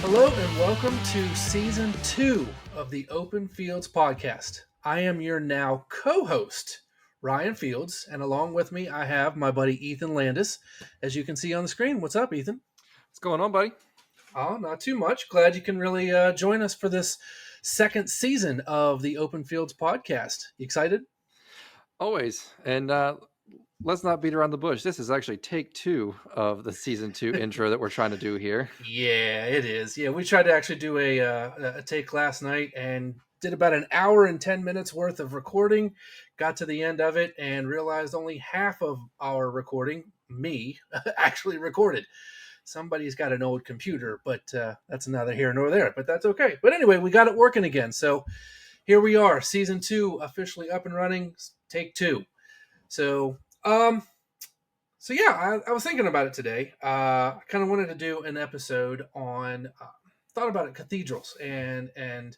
Hello and welcome to season 2 of the Open Fields podcast. I am your now co-host, Ryan Fields, and along with me I have my buddy Ethan Landis. As you can see on the screen, what's up, Ethan? What's going on, buddy? Oh, not too much. Glad you can really join us for this second season of the Open Fields podcast. You excited? Always. And let's not beat around the bush. This is actually take 2 of the season 2 intro that we're trying to do here. Yeah, it is. Yeah, we tried to actually do a take last night and did about an hour and 10 minutes worth of recording. Got to the end of it and realized only half of our recording, me, actually recorded. Somebody's got an old computer, but that's neither here nor there. But that's okay. But anyway, we got it working again. So here we are, season 2 officially up and running. Take 2. So so yeah, I was thinking about it today. I kind of wanted to do an episode on thought about it cathedrals and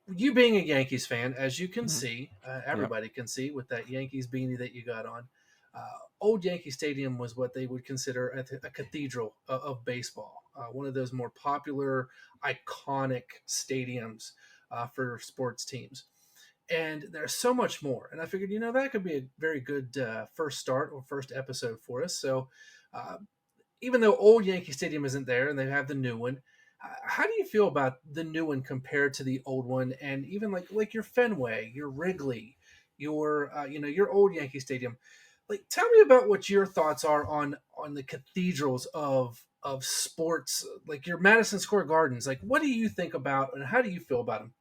you being a Yankees fan, as you can Mhm. see, Yeah. everybody can see with that Yankees beanie that you got on. Old Yankee Stadium was what they would consider a cathedral of baseball, one of those more popular, iconic stadiums for sports teams. And there's so much more. And I figured, that could be a very good first start or first episode for us. So, uh, even though old Yankee Stadium isn't there and they have the new one, how do you feel about the new one compared to the old one? And even like your Fenway, your Wrigley, your your old Yankee Stadium. Like, tell me about what your thoughts are on the cathedrals of sports, like your Madison Square Gardens. Like, what do you think about and how do you feel about them?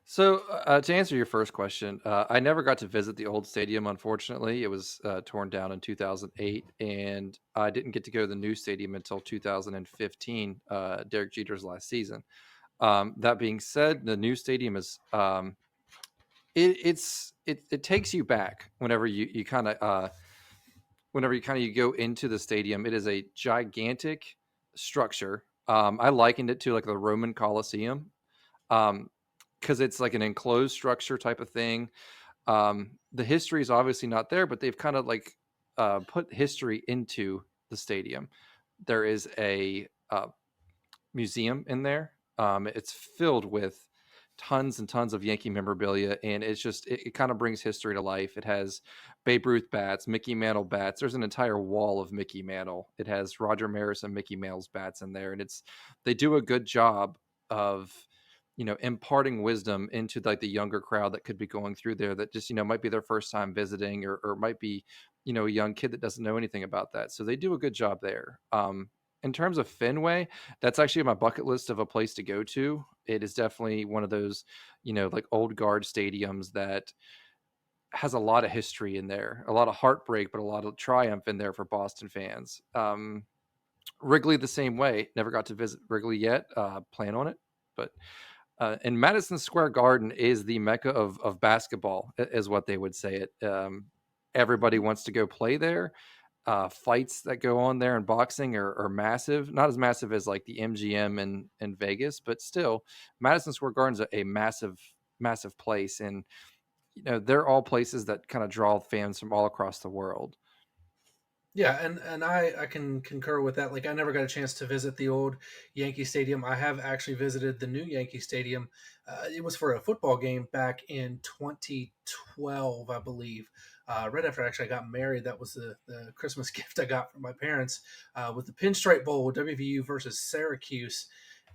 So, to answer your first question, I never got to visit the old stadium, unfortunately. It was torn down in 2008, and I didn't get to go to the new stadium until 2015, Derek Jeter's last season. That being said, the new stadium is it takes you back whenever you kind of you go into the stadium. It is a gigantic structure. I likened it to like the Roman Colosseum, because it's like an enclosed structure type of thing. The history is obviously not there, but they've kind of like put history into the stadium. There is a museum in there. It's filled with tons and tons of Yankee memorabilia, and it kind of brings history to life. It has Babe Ruth bats, Mickey Mantle bats. There's an entire wall of Mickey Mantle. It has Roger Maris and Mickey Mantle's bats in there, and they do a good job of imparting wisdom into like the younger crowd that could be going through there, that just might be their first time visiting, or might be a young kid that doesn't know anything about that. So they do a good job there. In terms of Fenway, that's actually on my bucket list of a place to go to. It is definitely one of those, like old guard stadiums that has a lot of history in there, a lot of heartbreak, but a lot of triumph in there for Boston fans. Wrigley the same way. Never got to visit Wrigley yet. Plan on it, but and Madison Square Garden is the mecca of basketball, is what they would say it. Everybody wants to go play there. Fights that go on there in boxing are massive. Not as massive as like the MGM in Vegas, but still, Madison Square Garden's a massive, massive place, and they're all places that kind of draw fans from all across the world. Yeah, and I can concur with that. Like, I never got a chance to visit the old Yankee Stadium. I have actually visited the new Yankee Stadium. It was for a football game back in 2012, I believe. Right after actually I got married, that was the Christmas gift I got from my parents, with the Pinstripe Bowl, WVU versus Syracuse.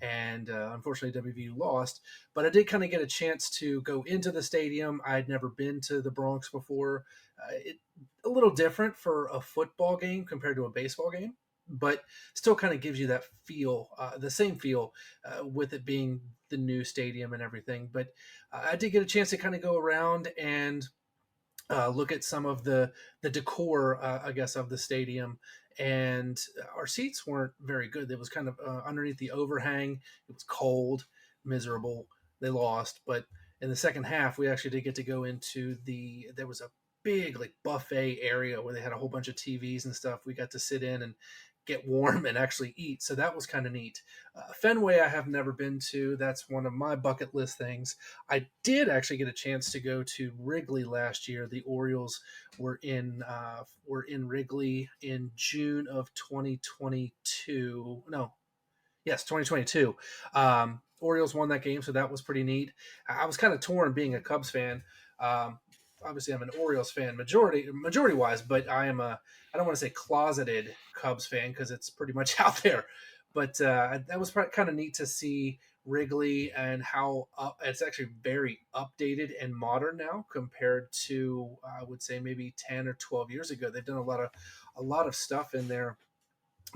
And unfortunately, WVU lost. But I did kind of get a chance to go into the stadium. I had never been to the Bronx before. It a little different for a football game compared to a baseball game, but still kind of gives you that feel, the same feel, with it being the new stadium and everything. But I did get a chance to kind of go around and look at some of the decor, I guess, of the stadium. And our seats weren't very good. It was kind of underneath the overhang. It was cold, miserable. They lost, but in the second half, we actually did get to go into there was a big like buffet area where they had a whole bunch of TVs and stuff. We got to sit in and get warm and actually eat. So that was kind of neat. Fenway, I have never been to. That's one of my bucket list things. I did actually get a chance to go to Wrigley last year. The Orioles were in Wrigley in June of 2022. No, Yes, 2022. Orioles won that game, so that was pretty neat. I was kind of torn being a Cubs fan. Um, Obviously, I'm an Orioles fan majority wise, but I don't want to say closeted Cubs fan because it's pretty much out there. But that was kind of neat to see Wrigley and how it's actually very updated and modern now compared to I would say maybe 10 or 12 years ago. They've done a lot of stuff in there,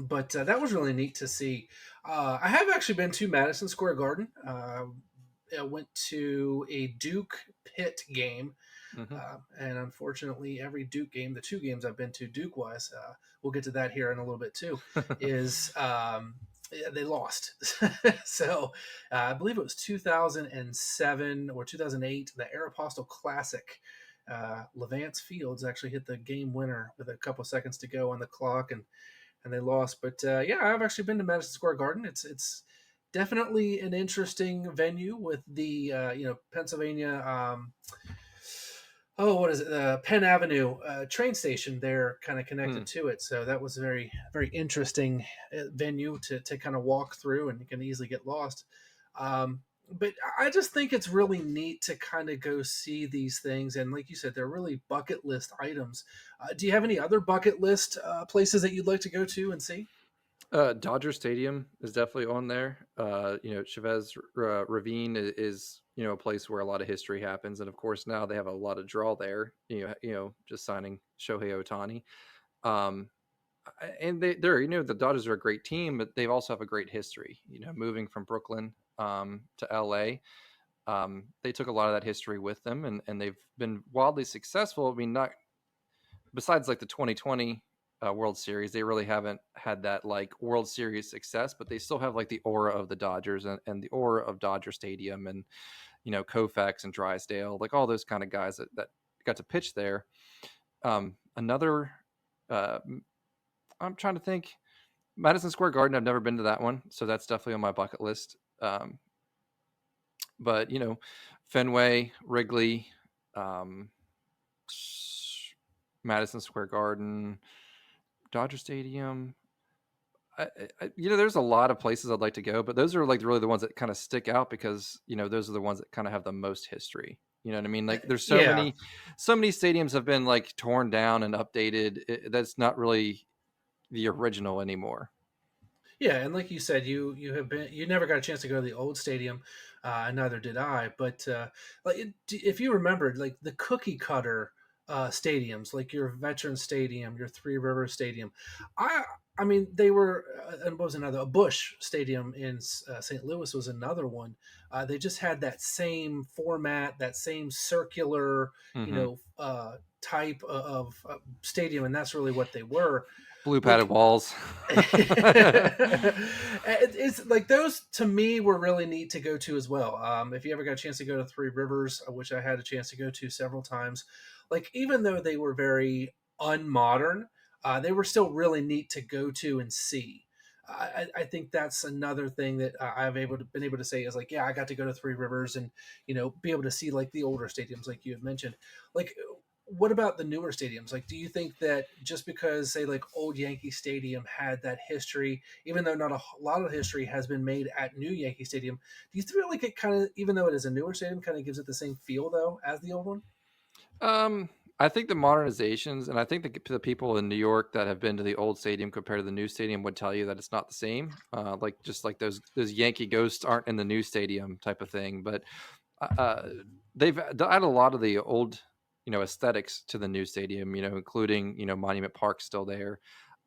but that was really neat to see. I have actually been to Madison Square Garden. I went to a Duke Pitt game, Hmm. and unfortunately, every Duke game, the two games I've been to Duke wise, we'll get to that here in a little bit too, is yeah, they lost. So I believe it was 2007 or 2008, the Aeropostale Classic. Levance Fields actually hit the game winner with a couple seconds to go on the clock, and they lost. But yeah, I've actually been to Madison Square Garden. It's definitely an interesting venue with the Pennsylvania. What is it? Penn Avenue train station there, kind of connected to it. So that was a very very interesting venue to kind of walk through, and you can easily get lost. Um, but I just think it's really neat to kind of go see these things, and like you said, they're really bucket list items. Do you have any other bucket list places that you'd like to go to and see? Dodger Stadium is definitely on there. Chavez Ravine is a place where a lot of history happens, and of course now they have a lot of draw there. Just signing Shohei Ohtani, um, and they're the Dodgers are a great team, but they also have a great history. Moving from Brooklyn to L.A. They took a lot of that history with them, and they've been wildly successful. I mean, not besides like the 2020 World Series, they really haven't had that like World Series success, but they still have like the aura of the Dodgers and the aura of Dodger Stadium and Koufax and Drysdale, like all those kind of guys that got to pitch there. Another, uh, I'm trying to think, Madison Square Garden. I've never been to that one, so that's definitely on my bucket list. But Fenway, Wrigley, um, Madison Square Garden, Dodger Stadium. There's a lot of places I'd like to go, but those are like really the ones that kind of stick out because those are the ones that kind of have the most history. You know what I mean? Like there's Yeah, so many stadiums have been like torn down and updated. That's not really the original anymore. yeah, and like you said, you never got a chance to go to the old stadium, and neither did I. But if you remembered, like the cookie cutter stadiums, like your Veteran Stadium, your Three Rivers Stadium, I I mean they were, and what was another, a Bush Stadium in St. Louis was another one. They just had that same format, that same circular, Hmm. type of stadium, and that's really what they were. Blue padded Like walls. it's like those to me were really neat to go to as well. If you ever got a chance to go to Three Rivers, which I had a chance to go to several times, like even though they were very unmodern, they were still really neat to go to and see. I think that's another thing that been able to say is like, yeah, I got to go to Three Rivers and be able to see like the older stadiums, like you had mentioned. Like, what about the newer stadiums? Like, do you think that just because, say, like old Yankee Stadium had that history, even though not a lot of history has been made at new Yankee Stadium, do you feel like it kind of, even though it is a newer stadium, kind of gives it the same feel though as the old one? um, I think the modernizations, and I think the people in New York that have been to the old stadium compared to the new stadium would tell you that it's not the same. Like just like those Yankee ghosts aren't in the new stadium type of thing. But uh, they've added a lot of the old, aesthetics to the new stadium. Including Monument Park still there,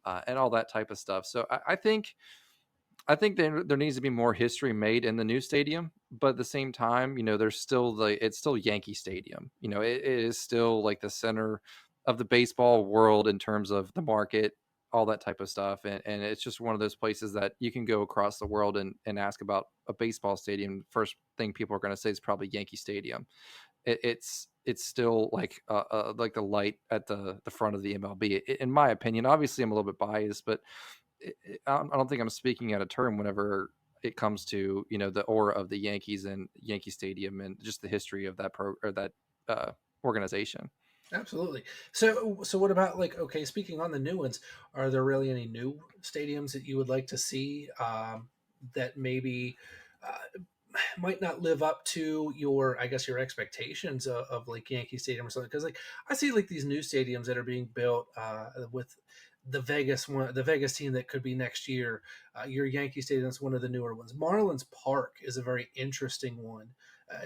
and all that type of stuff. So I think there needs to be more history made in the new stadium, but at the same time, there's still it's still Yankee Stadium. It is still like the center of the baseball world in terms of the market, all that type of stuff. And it's just one of those places that you can go across the world and ask about a baseball stadium. First thing people are going to say is probably Yankee Stadium. It's still like the light at the front of the MLB, in my opinion. Obviously, I'm a little bit biased, but I don't think I'm speaking out of turn whenever it comes to the aura of the Yankees and Yankee Stadium and just the history of that uh, organization. Absolutely. So what about like, okay, speaking on the new ones, are there really any new stadiums that you would like to see? that maybe might not live up to your, I guess, your expectations of like Yankee Stadium or something. Because like I see like these new stadiums that are being built with the Vegas team that could be next year. Your Yankee Stadium is one of the newer ones. Marlins Park is a very interesting one.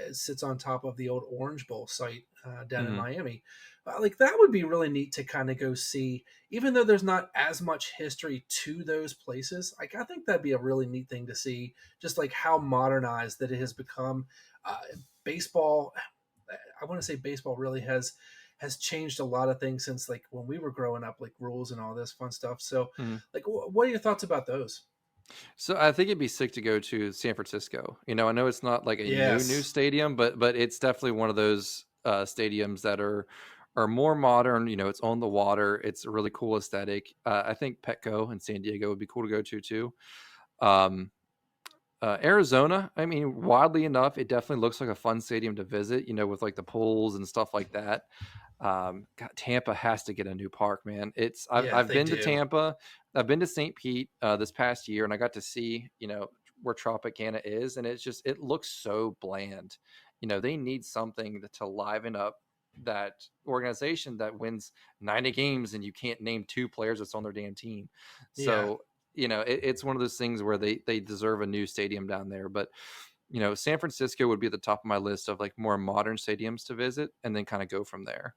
It sits on top of the old Orange Bowl site down in Hmm. Miami. Like that would be really neat to kind of go see, even though there's not as much history to those places. Like I think that'd be a really neat thing to see, just like how modernized that it has become. Baseball, I want to say baseball really has changed a lot of things since like when we were growing up, like rules and all this fun stuff. So, like, what are your thoughts about those? So I think it'd be sick to go to San Francisco. I know it's not like a new Yes. stadium, but it's definitely one of those stadiums that are more modern. It's on the water. It's a really cool aesthetic. I think Petco in San Diego would be cool to go to too. Um, Arizona, I mean, wildly enough, it definitely looks like a fun stadium to visit. With like the pools and stuff like that. God, Tampa has to get a new park, man. Yeah, I've they been to do. Tampa, I've been to St. Pete this past year, and I got to see where Tropicana is, and it looks so bland. They need something to liven up that organization that wins 90 games, and you can't name two players that's on their damn team. Yeah. So it's one of those things where they deserve a new stadium down there, but. San Francisco would be at the top of my list of like more modern stadiums to visit, and then kind of go from there.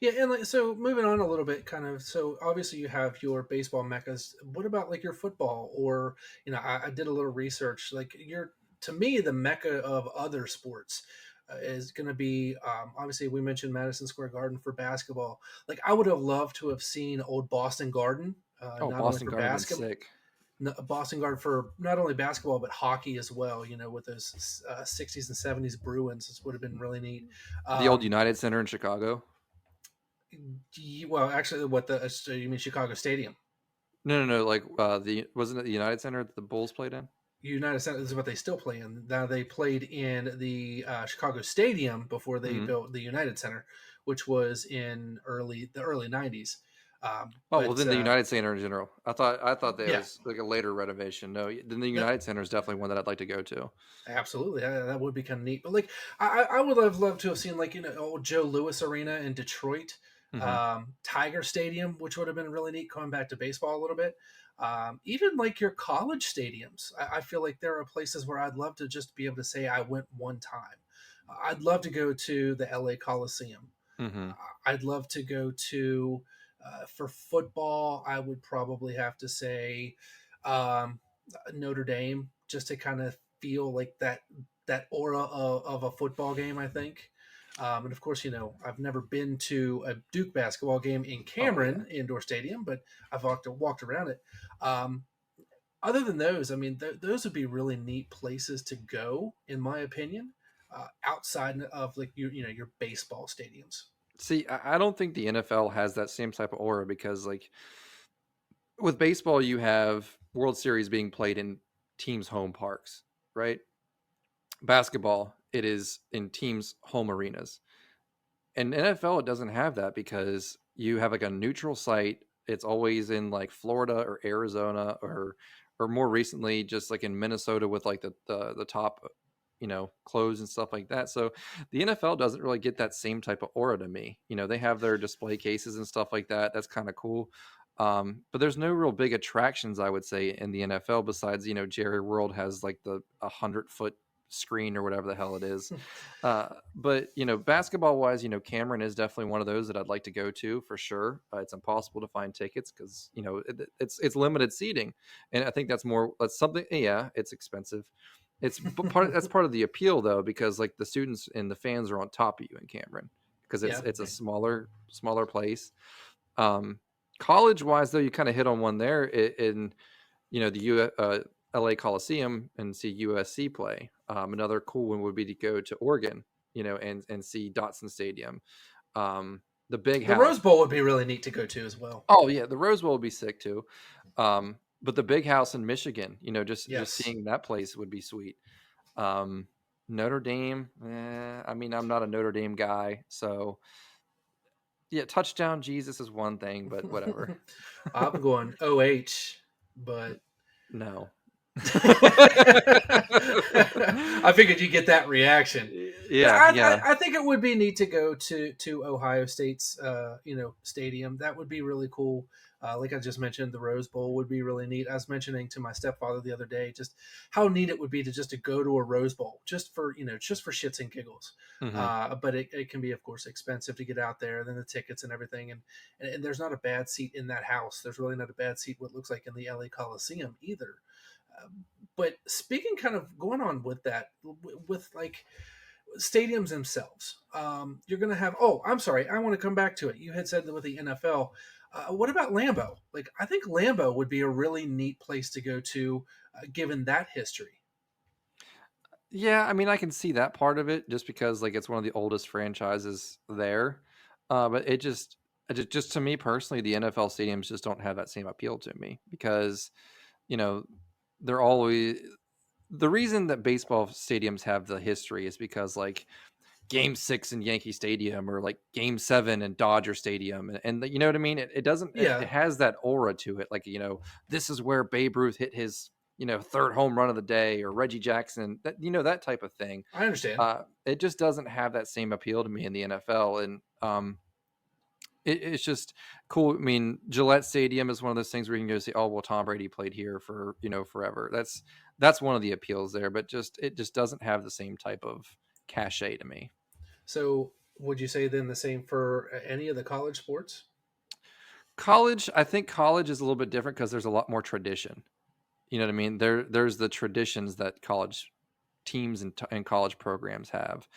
Yeah, and like so moving on a little bit, kind of. So obviously you have your baseball meccas. What about like your football? Or I did a little research. Like your to me, the mecca of other sports is going to be obviously we mentioned Madison Square Garden for basketball. Like I would have loved to have seen old Boston Garden, Oh, not only Boston for Garden would have been basketball. sick. Boston Garden for not only basketball but hockey as well. With those '60s and '70s Bruins, this would have been really neat. The old Um, United Center in Chicago. well, actually, what the you mean Chicago Stadium? No, no, no. Like the wasn't it the United Center that the Bulls played in? United Center is what they still play in. Now they played in the Chicago Stadium before they Hmm. built the United Center, which was in the early '90s. Oh well, But then the United Center in general. I thought there yeah, was like a later renovation. No, then the no, United Center is definitely one that I'd like to go to. absolutely, that would be kind of neat. But like, I would have loved to have seen like old Joe Louis Arena in Detroit, Hmm. Tiger Stadium, which would have been really neat. Coming back to baseball a little bit, even like your college stadiums, I feel like there are places where I'd love to just be able to say I went one time. I'd love to go to the LA Coliseum. Hmm. I'd love to go to for football. I would probably have to say um, Notre Dame just to kind of feel like that aura of a football game. I think, and of course, I've never been to a Duke basketball game in Oh yeah. Cameron Indoor Stadium, but I've walked around it. Um, other than those, I mean, those would be really neat places to go, in my opinion, outside of like your baseball stadiums. See, I don't think the NFL has that same type of aura because like with baseball, you have World Series being played in teams' home parks, right? Basketball, it is in teams' home arenas. And NFL, it doesn't have that because you have like a neutral site. It's always in like Florida or Arizona or more recently just like in Minnesota with like the top clothes and stuff like that. So the NFL doesn't really get that same type of aura to me. They have their display cases and stuff like that. That's kind of cool. But there's no real big attractions, I would say, in the NFL besides Jerry World has like the 100-foot screen or whatever the hell it is. But basketball wise, Cameron is definitely one of those that I'd like to go to for sure. It's impossible to find tickets because it's limited seating, and I think that's something. Yeah, it's expensive. That's part of the appeal though, because like the students and the fans are on top of you in Cameron because it's Yeah. it's a smaller place. Um, College wise though, you kind of hit on one there in the LA Coliseum and see USC play. Another cool one would be to go to Oregon, and see Dotson Stadium. The Big The House. Rose Bowl would be really neat to go to as well. Oh yeah, the Rose Bowl would be sick too. But the Big House in Michigan, just Yes. seeing that place would be sweet. Um, Notre Dame. I mean, I'm not a Notre Dame guy, so yeah, touchdown Jesus is one thing, but whatever. I'm going OH, but No. I figured you get that reaction. Yeah, Yeah, yeah. I think it would be neat to go to Ohio State's stadium. That would be really cool. Like I just mentioned, the Rose Bowl would be really neat. I was mentioning to my stepfather the other day just how neat it would be to go to a Rose Bowl just for just for shits and giggles. Hmm. But it can be, of course, expensive to get out there, then the tickets and everything, and there's not a bad seat in that house. There's really not a bad seat what looks like in the LA Coliseum either. But speaking, kind of going on with that, with like stadiums themselves, you're going to have. Oh, I'm sorry, I want to come back to it. You had said that with the NFL. What about Lambeau? Like, I think Lambeau would be a really neat place to go to, given that history. Yeah, I mean, I can see that part of it just because like it's one of the oldest franchises there. But just to me personally, the NFL stadiums just don't have that same appeal to me because, you know, they're always the reason that baseball stadiums have the history is because like Game 6 in Yankee Stadium or like Game 7 in Dodger Stadium, and you know what I mean. It doesn't. It Yeah, has that aura to it. Like this is where Babe Ruth hit his third home run of the day, or Reggie Jackson. That that type of thing. I understand. It just doesn't have that same appeal to me in the NFL, and it's just cool. I mean, Gillette Stadium is one of those things where you can go see. Oh well, Tom Brady played here for forever. That's one of the appeals there, but it just doesn't have the same type of cachet to me. So, would you say then the same for any of the college sports? College, I think college is a little bit different because there's a lot more tradition. You know what I mean? There's the traditions that college teams and college programs have.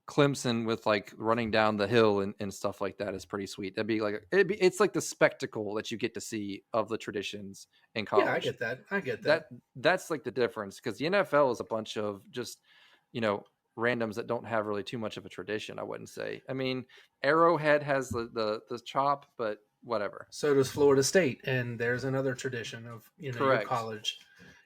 Clemson with like running down the hill and stuff like that is pretty sweet. It's like the spectacle that you get to see of the traditions in Yeah, I college. get that. I get that. That's like the difference because the NFL is a bunch of just you know randoms that don't have really too much of a tradition. I wouldn't say. I mean, Arrowhead has the chop, but whatever. So does Florida State, and there's another tradition of your Correct. college,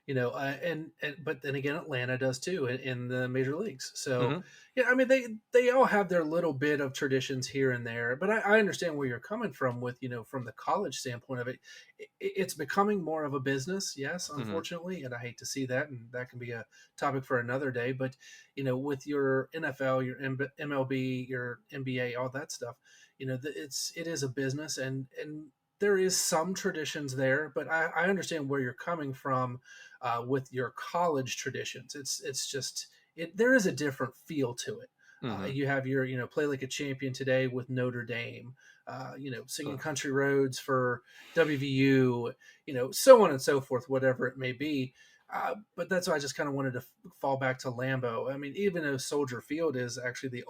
and but then again, Atlanta does too in the major leagues. So Hmm. yeah, I mean they all have their little bit of traditions here and there, but I understand where you're coming from with from the college standpoint of it. It's becoming more of a business, yes, Hmm. unfortunately, and I hate to see that, and that can be a topic for another day. But with your NFL, your MLB, your NBA, all that stuff, it is a business, and there is some traditions there, but I understand where you're coming from with your college traditions. It's just there is a different feel to it. Hmm. You have your play like a champion today with Notre Dame, singing country roads for WVU, so on and so forth, whatever it may be. But that's why I just kind of wanted to fall back to Lambeau. I mean, even though Soldier Field is actually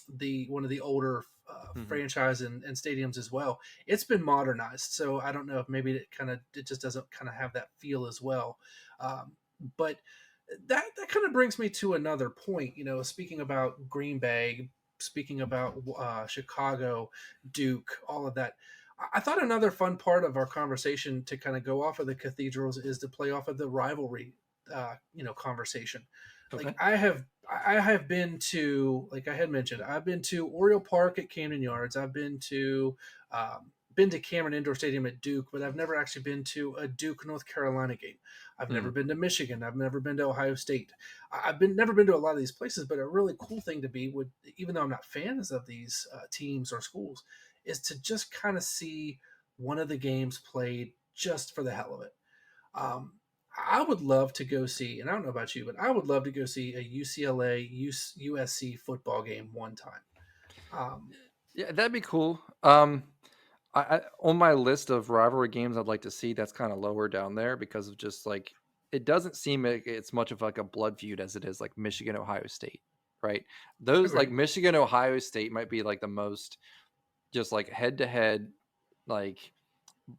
the one of the older Hmm. franchise and stadiums as well. It's been modernized, so I don't know if maybe it just doesn't kind of have that feel as well. Um, but that kind of brings me to another point. Speaking about Green Bay, speaking about Chicago, Duke, all of that. I thought another fun part of our conversation to kind of go off of the cathedrals is to play off of the rivalry, conversation. Like Okay. I have been to, like I had mentioned, I've been to Oriole Park at Camden Yards. I've been to Cameron Indoor Stadium at Duke, but I've never actually been to a Duke North Carolina game. I've never Mm. been to Michigan. I've never been to Ohio State. I've been never been to a lot of these places, but a really cool thing to be would, even though I'm not fans of these teams or schools, is to just kind of see one of the games played just for the hell of it. Um, I would love to go see, and I don't know about you, but I would love to go see a UCLA USC football game one time. Um, Yeah, that'd be cool. On my list of rivalry games I'd like to see, that's kind of lower down there because of just like it doesn't seem like it's much of like a blood feud as it is like Michigan Ohio State, right? Those like Agreed. Michigan Ohio State might be like the most just like head to head like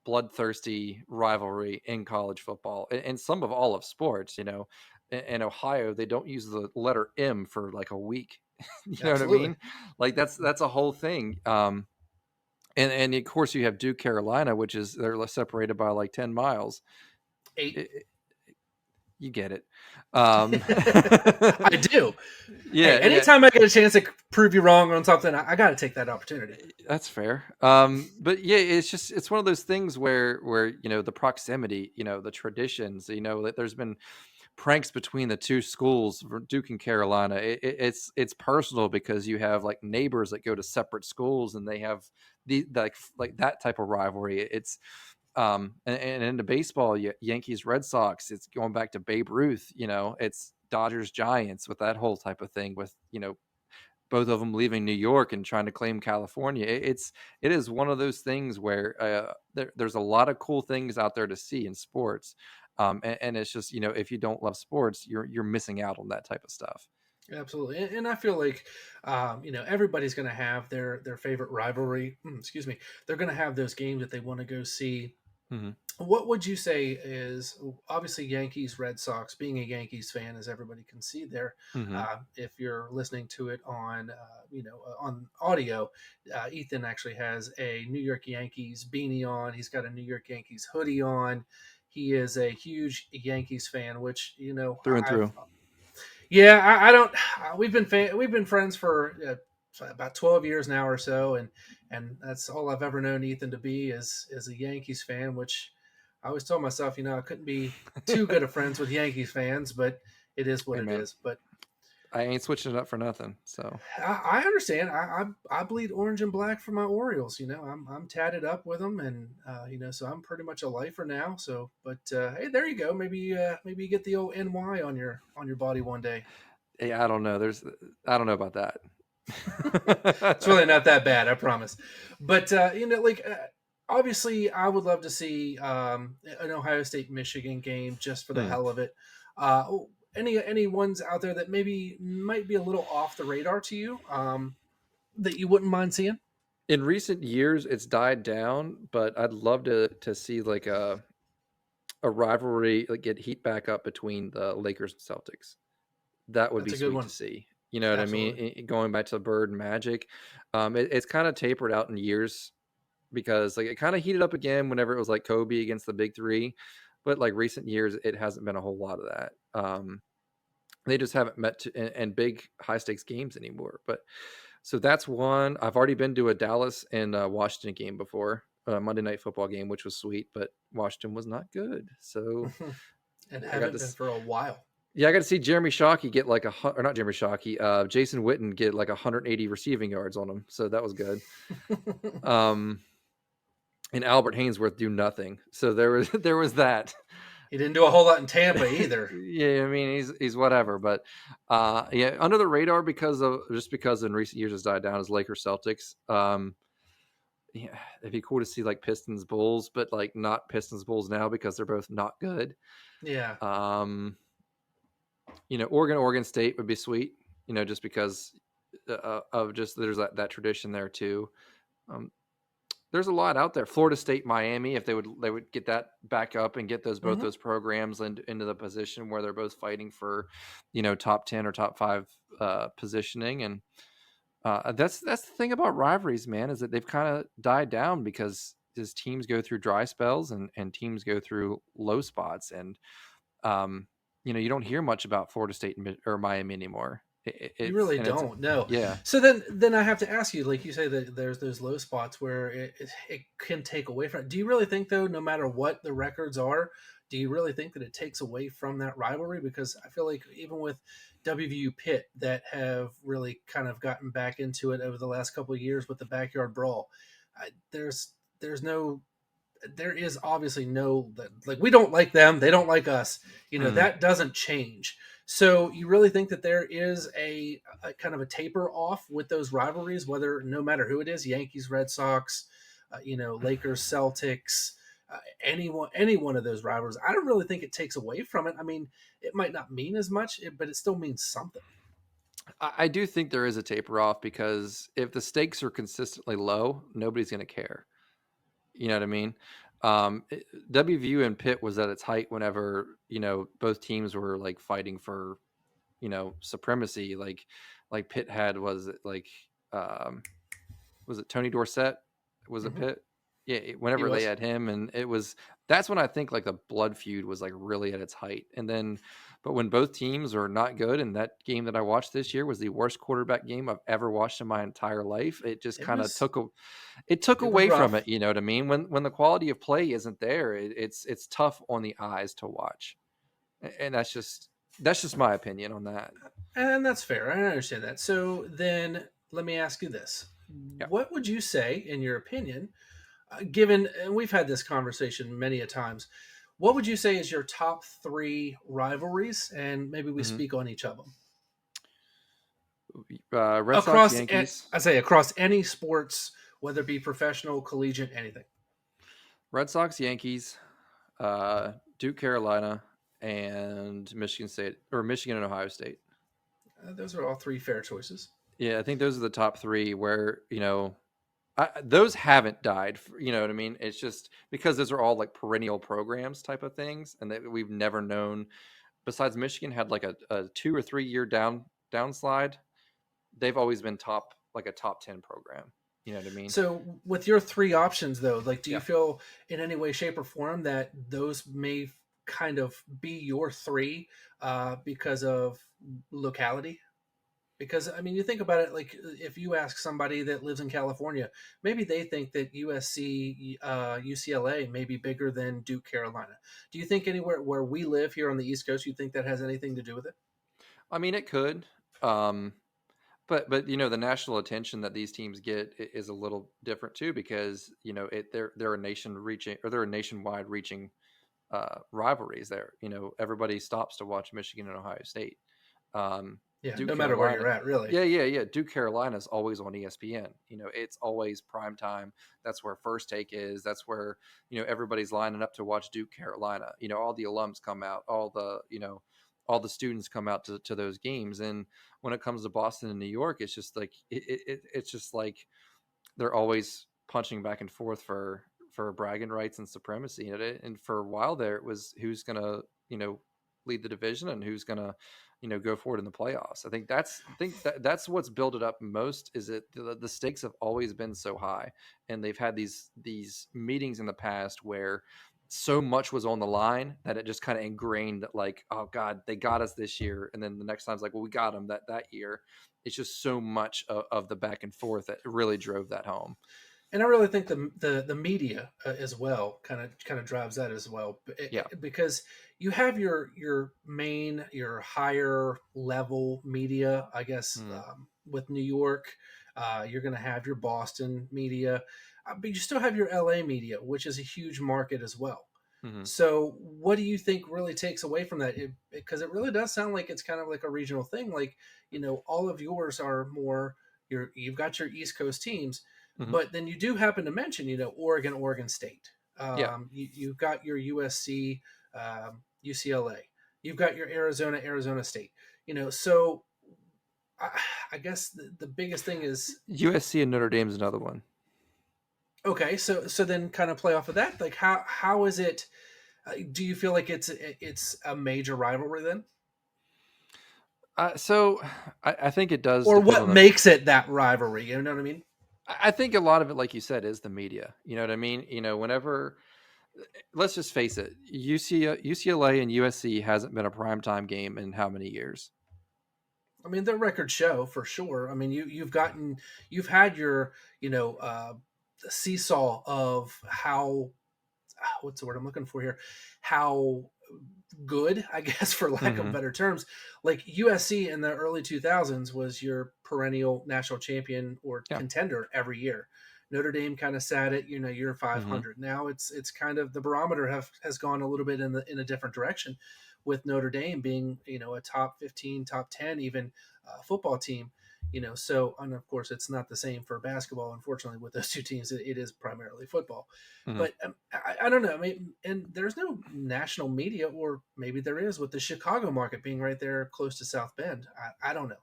bloodthirsty rivalry in college football and some of all of sports. In Ohio they don't use the letter M for like a week. You know what I Absolutely. mean? Like that's a whole thing. And of course you have Duke Carolina, which is they're separated by like 10 miles. Eight. It, You get it. Um, I do. Hey, yeah, yeah. anytime I get a chance to prove you wrong on something, I got to take that opportunity. That's fair. But yeah, it's one of those things where the proximity, the traditions, that there's been pranks between the two schools, Duke and Carolina. It's personal because you have like neighbors that go to separate schools and they have the like that type of rivalry. It's and into baseball, Yankees Red Sox. It's going back to Babe Ruth. It's Dodgers Giants with that whole type of thing with both of them leaving New York and trying to claim California. It is one of those things where there's a lot of cool things out there to see in sports, and it's just if you don't love sports, you're missing out on that type of stuff. Absolutely, and I feel like everybody's going to have their favorite rivalry. Excuse me. They're going to have those games that they want to go see. Hmm. What would you say is obviously Yankees Red Sox? Being a Yankees fan, as everybody can see there, Hmm. if you're listening to it on on audio, Ethan actually has a New York Yankees beanie on. He's got a New York Yankees hoodie on. He is a huge Yankees fan, which Through and I've through. yeah, I don't. We've been friends for about 12 years now or so, and that's all I've ever known Ethan to be is a Yankees fan. Which I always told myself, I couldn't be too good of friends with Yankees fans, but it is what Hey it man, is. But I ain't switching it up for nothing. So I understand. I bleed orange and black for my Orioles. I'm tatted up with them, and so I'm pretty much a lifer now. So, but hey, there you go. Maybe you get the old NY on your body one day. yeah, I don't know. I don't know about that. It's really not that bad, I promise. But obviously, I would love to see an Ohio State Michigan game just for the Hmm. hell of it. Any ones out there that maybe might be a little off the radar to you that you wouldn't mind seeing? In recent years, it's died down, but I'd love to see like a rivalry like get heat back up between the Lakers and Celtics. That would That's be a good sweet to one. see. You know what I mean? Absolutely. Going back to Bird and Magic, it's kind of tapered out in years because like it kind of heated up again whenever it was like Kobe against the big three, but like recent years, it hasn't been a whole lot of that. They just haven't met in big high stakes games anymore. But so that's one. I've already been to a Dallas and Washington game before, a Monday Night Football game, which was sweet, but Washington was not good. So And I got haven't been this. for a while. Yeah, I got to see Jeremy Shockey get like or not Jeremy Shockey, Jason Witten get like 180 receiving yards on him. So that was good. Um, and Albert Hainsworth do nothing. So there was there was that. He didn't do a whole lot in Tampa either. Yeah, I mean he's whatever, but yeah, under the radar because in recent years has died down as Lakers Celtics. Yeah, it'd be cool to see like Pistons Bulls, but like not Pistons Bulls now because they're both not good. Yeah. Um, Oregon State would be sweet. Just because of just there's that tradition there too. Um, there's a lot out there. Florida State, Miami, if they would get that back up and get both Hmm. those programs into the position where they're both fighting for, top 10 or top 5 positioning. And that's the thing about rivalries, man, is that they've kind of died down because as teams go through dry spells and teams go through low spots, and um, you don't hear much about Florida State or Miami anymore. You It's really and it's don't. No. yeah. So then I have to ask you, like you say that there's those low spots where it can take away from it. Do you really think though, no matter what the records are, do you really think that it takes away from that rivalry? Because I feel like even with WVU Pitt that have really kind of gotten back into it over the last couple of years with the backyard brawl, there's no there is obviously no like we don't like them, they don't like us. Mhm. That doesn't change. So you really think that there is a kind of a taper off with those rivalries, whether no matter who it is, Yankees, Red Sox, Lakers, Celtics, any one of those rivalries? I don't really think it takes away from it. I mean, it might not mean as much, but it still means something. I do think there is a taper off because if the stakes are consistently low, nobody's going to care. You know what I mean? WVU and Pitt was at its height whenever both teams were like fighting for supremacy. Like Pitt had was it like um, was it Tony Dorsett? Was it Hmm. Pitt? Yeah, He whenever they was. had him, and that's when I think like the blood feud was like really at its height. And then, but when both teams are not good, and that game that I watched this year was the worst quarterback game I've ever watched in my entire life, it just It kind of was. it took It was away from rough. it. You know what I mean? When the quality of play isn't there, it's tough on the eyes to watch, and that's just my opinion on that. And that's fair. I understand that. So then let me ask you this. Yeah. What would you say, in your opinion, given, and we've had this conversation many a times, what would you say is your top three rivalries? And maybe we Hmm. speak on each of them. Red Sox, I Yankees, say across any sports, whether it be professional, collegiate, anything. Red Sox, Yankees, Duke, Carolina, and Michigan State or Michigan and Ohio State. Those are all three fair choices. Yeah, I think those are the top three where, those haven't died. You know what I mean? It's just because those are all like perennial programs type of things, and that we've never known. Besides, Michigan had like a 2 or 3 year downslide. They've always been like a top 10 program. You know what I mean? So, with your three options, though, like, do you Yeah. feel in any way, shape, or form that those may kind of be your three because of locality? Because I mean, you think about it, like if you ask somebody that lives in California, maybe they think that USC, UCLA may be bigger than Duke, Carolina. Do you think anywhere where we live here on the East Coast, you think that has anything to do with it? I mean, it could. Um, but the national attention that these teams get is a little different too, because they're a nationwide reaching rivalries. There, everybody stops to watch Michigan and Ohio State. Um, Yeah, Duke no matter where Carolina, you're at, really. yeah. Duke Carolina is always on ESPN. It's always prime time. That's where First Take is. That's where everybody's lining up to watch Duke Carolina. All the alums come out. All the students come out to those games. And when it comes to Boston and New York, it's just like it's just like they're always punching back and forth for bragging rights and supremacy. And for a while there, it was who's gonna lead the division and who's gonna go forward in the playoffs. I think that's what's built it up most. Is it the stakes have always been so high, and they've had these meetings in the past where so much was on the line that it just kind of ingrained that, like, oh god, they got us this year, and then the next time's like, well, we got them that year. It's just so much of the back and forth that really drove that home. And I really think the media as well kind of drives that as well, Yeah. because you have your main, your higher level media, I guess, Hmm. with New York. You're going to have your Boston media, but you still have your LA media, which is a huge market as well. Hmm. So, what do you think really takes away from that? Because it really does sound like it's kind of like a regional thing. Like, all of yours are more you've got your East Coast teams, Hmm. but then you do happen to mention, Oregon State. Yeah. You've got your USC, UCLA. You've got your Arizona State. So I, I guess the biggest thing is USC and Notre Dame's another one. okay. So then kind of play off of that. Like how is it? Do you feel like it's a major rivalry then, So I think it does or depend what on the. makes it that rivalry? You know what I mean? I think a lot of it, like you said, is the media. You know what I mean? Whenever, let's just face it, UCLA and USC hasn't been a primetime game in how many years? I mean, the records show for sure. I mean, you've had your seesaw of how what's the word I'm looking for here, how good, I guess, for lack of Hmm. better terms, like USC in the early 2000s was your perennial national champion or Yeah. contender every year. Notre Dame kind of sat at year Hmm. 500. Now it's kind of the barometer has gone a little bit in a different direction, with Notre Dame being a top 15, top 10 even football team. So, and of course it's not the same for basketball. Unfortunately, with those two teams, it is primarily football. Hmm. But I don't know. I mean, and there's no national media, or maybe there is, with the Chicago market being right there close to South Bend. I don't know.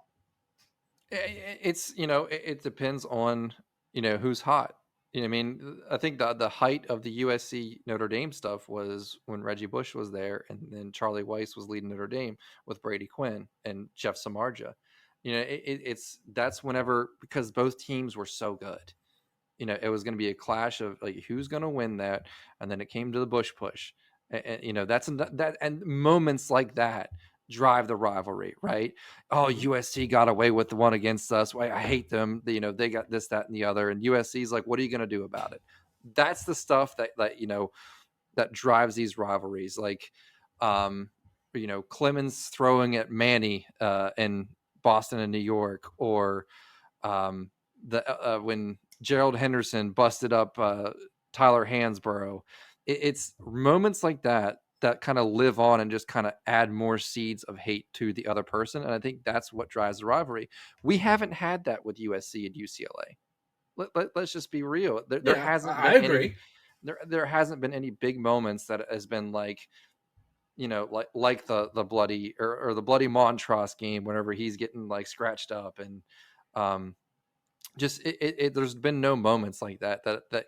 It's it depends on who's hot. I mean, I think the height of the USC Notre Dame stuff was when Reggie Bush was there, and then Charlie Weiss was leading Notre Dame with Brady Quinn and Jeff Samardzija. It's that's whenever, because both teams were so good. it was going to be a clash of like who's going to win that, and then it came to the Bush push, and that's that, and moments like that drive the rivalry, right? Oh, Mhm. USC got away with the one against us. I hate them. They got this, that, and the other, and USC's like, what are you going to do about it? That's the stuff that drives these rivalries. Like, um, Clemens throwing at Manny in Boston and New York, or um, the when Gerald Henderson busted up Tyler Hansborough. It's moments like that that kind of live on and just kind of add more seeds of hate to the other person. And I think that's what drives the rivalry. We haven't had that with USC and UCLA. Let's just be real. There Yeah, hasn't I been any agree. there hasn't been any big moments that has been like, like the bloody or the bloody Montross game whenever he's getting like scratched up, and um just there's been no moments like that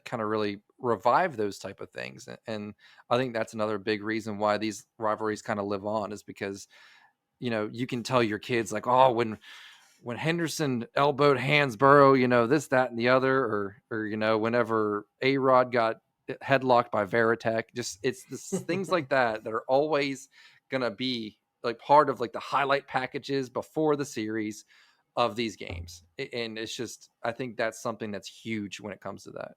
kind of really revive those type of things. And I think that's another big reason why these rivalries kind of live on, is because you can tell your kids like, oh, when Henderson elbowed Hansborough, this, that, and the other, or whenever A-Rod got headlocked by Veritek, just it's this things like that are always gonna be like part of like the highlight packages before the series of these games. And it's just, I think that's something that's huge when it comes to that.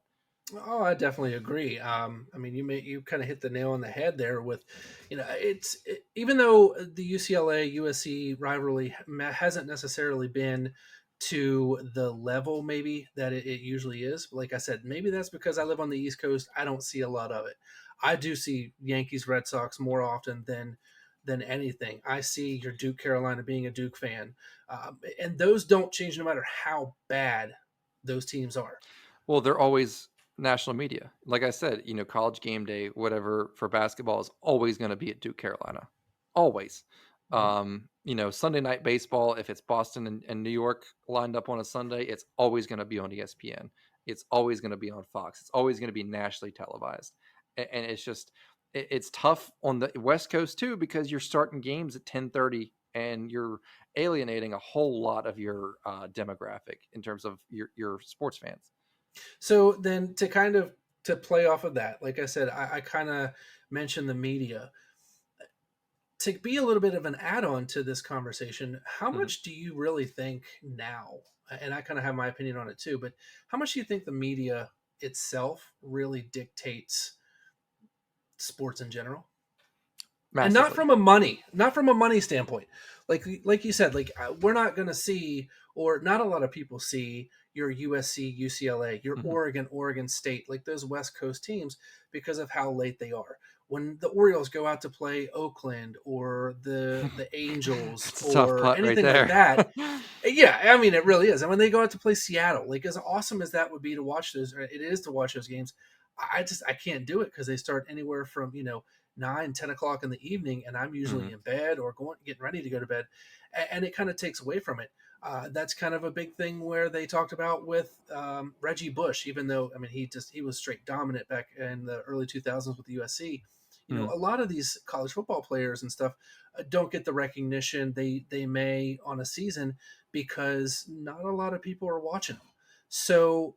Oh, I definitely agree. I mean, you kind of hit the nail on the head there with, even though the UCLA USC rivalry hasn't necessarily been to the level maybe that it usually is. Like I said, maybe that's because I live on the East Coast. I don't see a lot of it. I do see Yankees Red Sox more often than anything. I see your Duke Carolina being a Duke fan, and those don't change no matter how bad those teams are. Well, they're always national media. Like I said, College game day, whatever for basketball is always going to be at Duke, Carolina. Always. Mhm. Sunday night baseball, if it's Boston and New York lined up on a Sunday, it's always going to be on ESPN. It's always going to be on Fox. It's always going to be nationally televised. And it's just, it's tough on the West Coast too, because you're starting games at 10:30 and you're alienating a whole lot of your demographic in terms of your sports fans. So then to kind of to play off of that, like I said, I kind of mentioned the media. To be a little bit of an add-on to this conversation, how Mhm. much do you really think now? And I kind of have my opinion on it too, but how much do you think the media itself really dictates sports in general? And Massively. not from a money standpoint. Like you said, like we're not going to see, or not a lot of people see your USC, UCLA, your Mhm. Oregon State, like those West Coast teams because of how late they are. When the Orioles go out to play Oakland or the Angels That's a tough or putt right anything like there. that, yeah, I mean it really is. And when they go out to play Seattle, like as awesome as that would be to watch those, or it is to watch those games, I can't do it because they start anywhere from 9, 10 o'clock in the evening, and I'm usually Mhm. in bed or getting ready to go to bed, and it kind of takes away from it. That's kind of a big thing where they talked about with Reggie Bush, even though I mean he was straight dominant back in the early 2000s with the USC. Mhm. A lot of these college football players and stuff don't get the recognition they may on a season because not a lot of people are watching them. So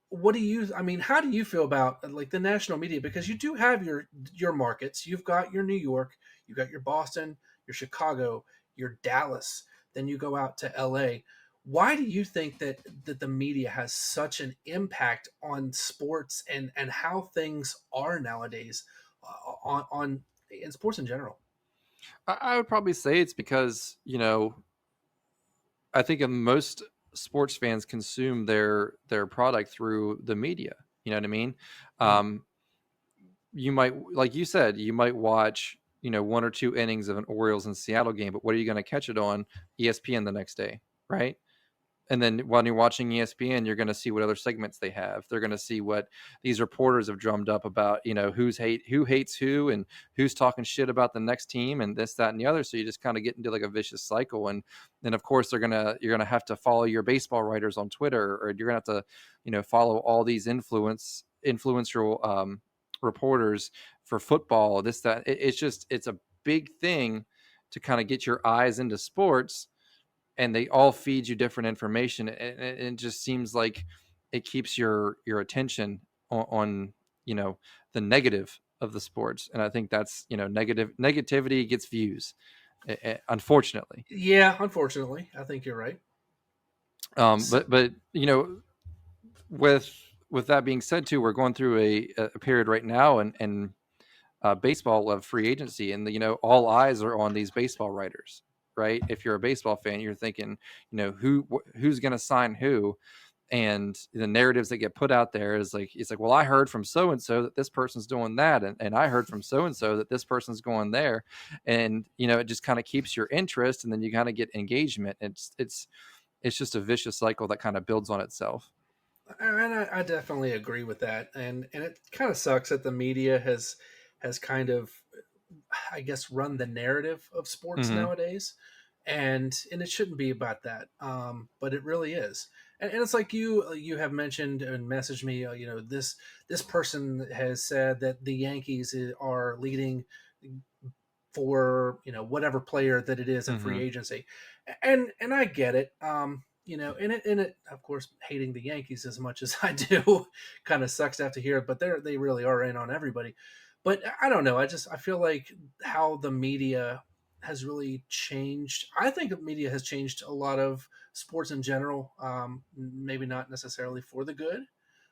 what do you I mean, how do you feel about like the national media, because you do have your markets. You've got your New York, you've got your Boston, your Chicago, your Dallas, then you go out to LA. Why do you think that the media has such an impact on sports and how things are nowadays on in sports in general? I would probably say it's because, I think most sports fans consume their product through the media. You know what I mean? Mhm. Um, you might, like you said, you might watch, one or two innings of an Orioles and Seattle game, but what are you going to catch it on ESPN the next day, right? And then when you're watching ESPN, you're going to see what other segments they have. They're going to see what these reporters have drummed up about, who hates who and who's talking shit about the next team and this, that, and the other. So you just kind of get into like a vicious cycle. And then of course you're gonna have to follow your baseball writers on Twitter, or you're gonna have to, follow all these influential reporters for football. This, that. It's a big thing to kind of get your eyes into sports, and they all feed you different information, and it just seems like it keeps your attention on the negative of the sports, and I think that's negativity gets views, unfortunately. Yeah, unfortunately, I think you're right. So, But with with that being said, too, we're going through a period right now, and baseball of free agency, and all eyes are on these baseball writers, right? If you're a baseball fan, you're thinking, who's going to sign who, and the narratives that get put out there is like, it's like, well, I heard from so and so that this person's doing that, and I heard from so and so that this person's going there, and it just kind of keeps your interest, and then you kind of get engagement. It's just a vicious cycle that kind of builds on itself. and I definitely agree with that, and it kind of sucks that the media has kind of, I guess, run the narrative of sports Mm-hmm. nowadays, and it shouldn't be about that, but it really is. And it's like you have mentioned and messaged me, this person has said that the Yankees are leading for whatever player that it is in free Mm-hmm. agency, and I get it. And it of course, hating the Yankees as much as I do kind of sucks to have to hear it, but they really are in on everybody. But I don't know. I feel like how the media has really changed. I think the media has changed a lot of sports in general. Maybe not necessarily for the good,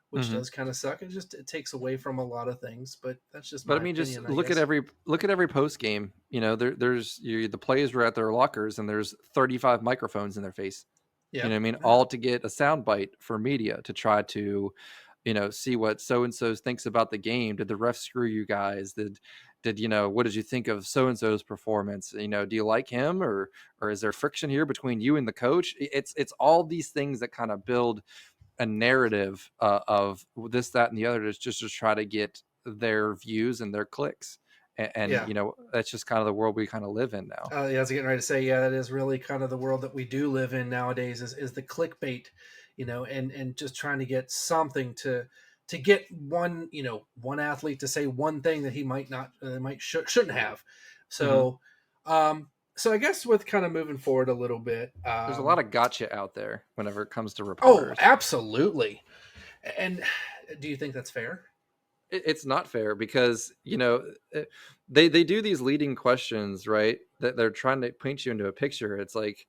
which Mm-hmm. does kind of suck. It takes away from a lot of things, but that's just But I my mean, just opinion, I look at guess. every post game. The players were at their lockers, and there's 35 microphones in their face. You Yeah. know what I mean? Yeah. All to get a soundbite for media to try to, see what so and so thinks about the game. Did the ref screw you guys? Did what did you think of so and so's performance? Do you like him, or is there friction here between you and the coach? It's all these things that kind of build a narrative of this, that, and the other, just to try to get their views and their clicks. And Yeah. that's just kind of the world we kind of live in now. Yeah, I was getting ready to say, yeah, that is really kind of the world that we do live in nowadays, is the clickbait, and just trying to get something to get one athlete to say one thing that he might not, shouldn't have. Hmm. So, so I guess with kind of moving forward a little bit, There's a lot of gotcha out there whenever it comes to oh, reporters. absolutely. And do you think that's fair? It's not fair because they do these leading questions, right, that they're trying to paint you into a picture. It's like,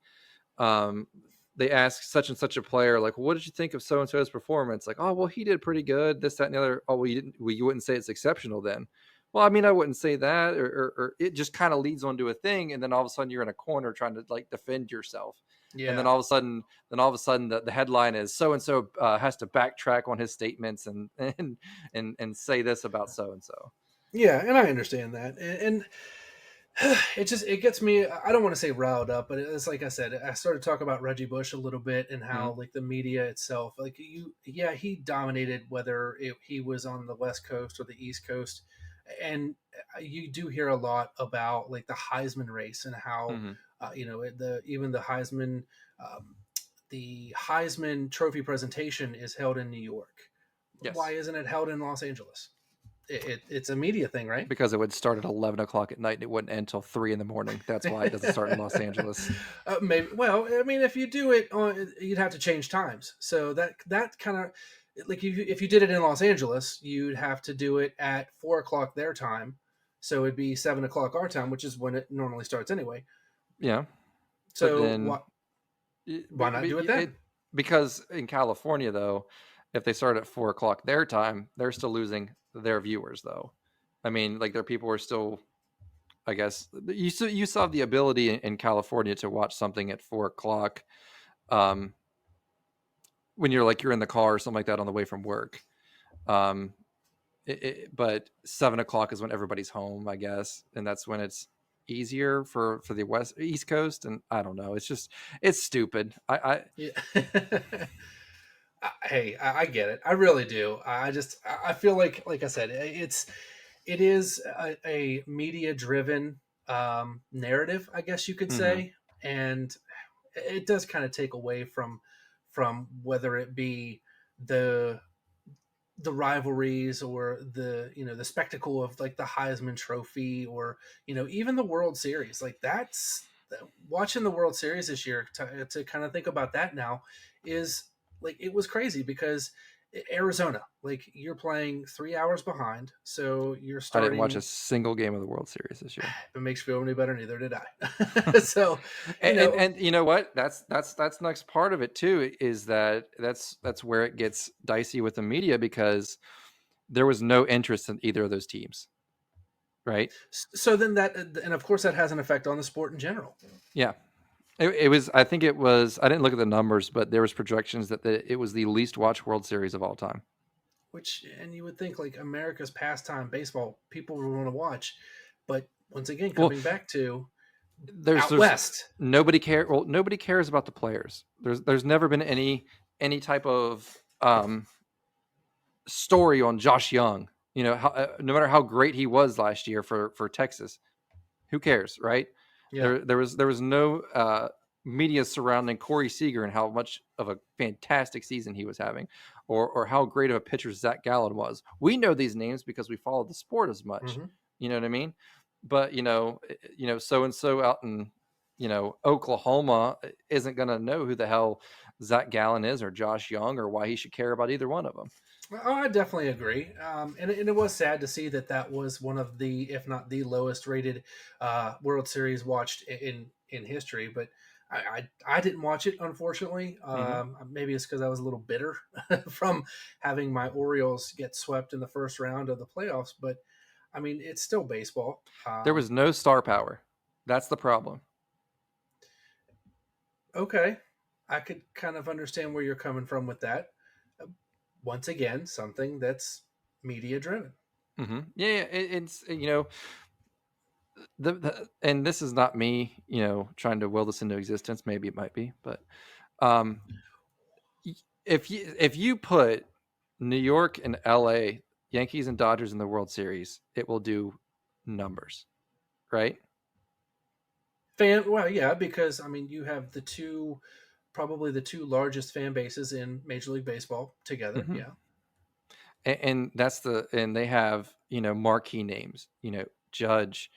um they ask such and such a player, like, what did you think of so and so's performance? Like, oh, well, he did pretty good, this, that, and the other. Oh, well, you wouldn't say it's exceptional then? Well, I mean, I wouldn't say that, or it just kind of leads onto a thing, and then all of a sudden you're in a corner trying to like defend yourself, and then Yeah. all of a sudden the headline is so and so has to backtrack on his statements and say this about so and so. Yeah, and I understand that, and it gets me. I don't want to say riled up, but it's like I said. I started talking about Reggie Bush a little bit and Hmm. how like the media itself, like yeah, he dominated whether he was on the West Coast or the East Coast, and you do hear a lot about like the Heisman race and how Hmm. the even um, the Heisman Trophy presentation is held in New York. Why Yes, isn't it held in Los Angeles? It's a media thing, right? because it would start at 11 o'clock at night and it wouldn't end until 3 in the morning. That's why it doesn't start in Los Angeles. Maybe. Well, I mean, if you do it on, you'd have to change times. So that kind of like if you did it in Los Angeles, you'd have to do it at 4 o'clock their time. So it'd be 7 o'clock our time, which is when it normally starts anyway. Yeah, but So then why not do it then? because in California, though, if they start at 4 o'clock their time, they're still losing their viewers, though. I mean, like, their people are still, I guess, you still have the ability in California to watch something at 4 o'clock, um, when you're in the car or something like that on the way from work. Um, but 7 o'clock is when everybody's home, I guess, and that's when it's easier for the East Coast. And I don't know. It's stupid. I Yeah. Hey, I get it. I really do. I feel like I said, it is a media driven narrative, I guess you could Mhm. say, and it does kind of take away from whether it be the the rivalries or the spectacle of like the Heisman Trophy or even the World Series. Like that's watching the World Series this year to kind of think about that now is. like it was crazy because Arizona, like you're playing 3 hours behind, so you're I didn't watch a starting. single game of the World Series this year. If it makes you feel any better, neither did I. So, you know, And you know what? That's next part of it too. Is that that's where it gets dicey with the media because there was no interest in either of those teams, right? so then that, and of course that has an effect on the sport in general. Yeah, it was. I think it was. I didn't look at the numbers, but there was projections that it was the least watched World Series of all time. Which, and you would think like America's pastime, baseball, people would want to watch, but once again, Well, coming back to out there's west. nobody care. Well, nobody cares about the players. There's never been any type of story on Josh Young. You know, no matter how great he was last year for Texas, who cares, right? Yeah. There was no media surrounding Corey Seager and how much of a fantastic season he was having, or how great of a pitcher Zach Gallen was. We know these names because we follow the sport as much. Mm-hmm. You know what I mean? But so and so out in Oklahoma isn't going to know who the hell Zach Gallen is or Josh Young or why he should care about either one of them. Oh, I definitely agree. And it was sad to see that that was one of the, if not the lowest rated World Series watched in history. But I didn't watch it, unfortunately. Mm-hmm. Maybe it's because I was a little bitter from having my Orioles get swept in the first round of the playoffs. But I mean, it's still baseball. There was no star power. That's the problem. Okay, I could kind of understand where you're coming from with that. Once again, something that's media driven. Mm-hmm. Yeah, it's and this is not me, trying to will this into existence. Maybe it might be, but um, if you put New York and L.A. Yankees and Dodgers in the World Series, it will do numbers, right? Well, yeah, because I mean, you have probably the two largest fan bases in Major League Baseball together. Mm-hmm. Yeah. And and they have marquee names, Judge,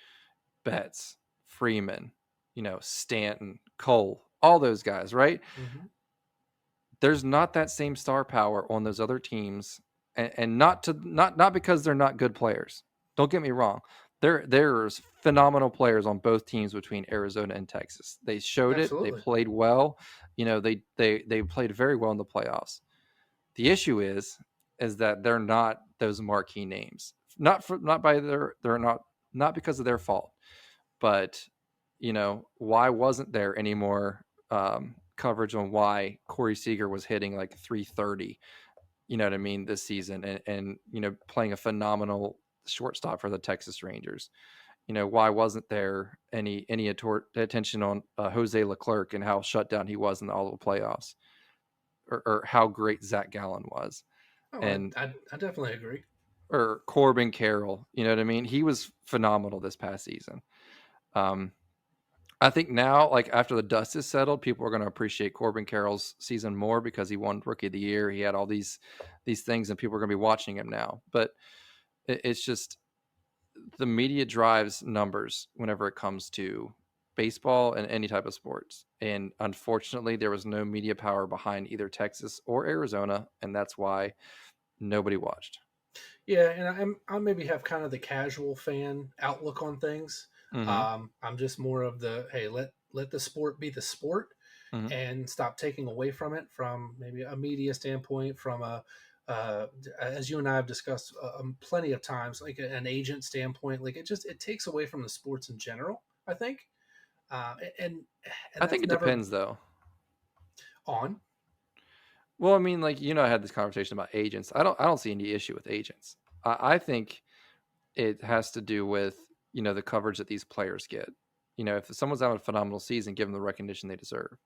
Betts, Freeman, Stanton, Cole, all those guys, right? Hmm. There's not that same star power on those other teams, and not because they're not good players. Don't get me wrong. There's phenomenal players on both teams between Arizona and Texas. They showed it. They Absolutely. played well. They played very well in the playoffs. The issue is that they're not those marquee names. Not by they're not because of their fault, but why wasn't there any more coverage on why Corey Seager was hitting like 330? You know what I mean, this season, and playing a phenomenal shortstop for the Texas Rangers. Why wasn't there any attention on Jose Leclerc and how shut down he was in all the playoffs, or how great Zach Gallen was, Oh, and I definitely agree. or Corbin Carroll? You know what I mean? He was phenomenal this past season. Um, I think now, like after the dust is settled, people are going to appreciate Corbin Carroll's season more because he won Rookie of the Year. He had all these things, and people are going to be watching him now. But it's just the media drives numbers whenever it comes to baseball and any type of sports. And unfortunately, there was no media power behind either Texas or Arizona, and that's why nobody watched. Yeah, and I maybe have kind of the casual fan outlook on things. Mm-hmm. I'm just more of the, hey, let the sport be the sport, Mm-hmm. and stop taking away from it from maybe a media standpoint, from a as you and I have discussed plenty of times, like an agent standpoint. Like it takes away from the sports in general, I think, uh, and and I think that's it never depends, though. on. Well, I mean, like I had this conversation about agents. I don't see any issue with agents. I think it has to do with the coverage that these players get. If someone's having a phenomenal season, give them the recognition they deserve.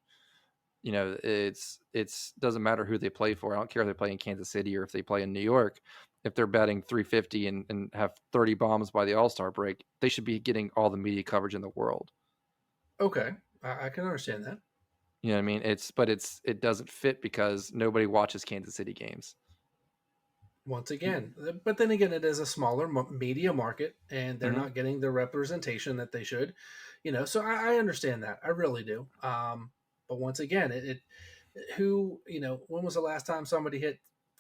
It's doesn't matter who they play for. I don't care if they play in Kansas City or if they play in New York. If they're batting 350 and have 30 bombs by the All-Star break, they should be getting all the media coverage in the world. Okay, I can understand that. You know what I mean? It doesn't fit because nobody watches Kansas City games. Once again, but then again, it is a smaller media market, and they're Mm-hmm. not getting the representation that they should. So I understand that. I really do. But once again, who, when was the last time somebody hit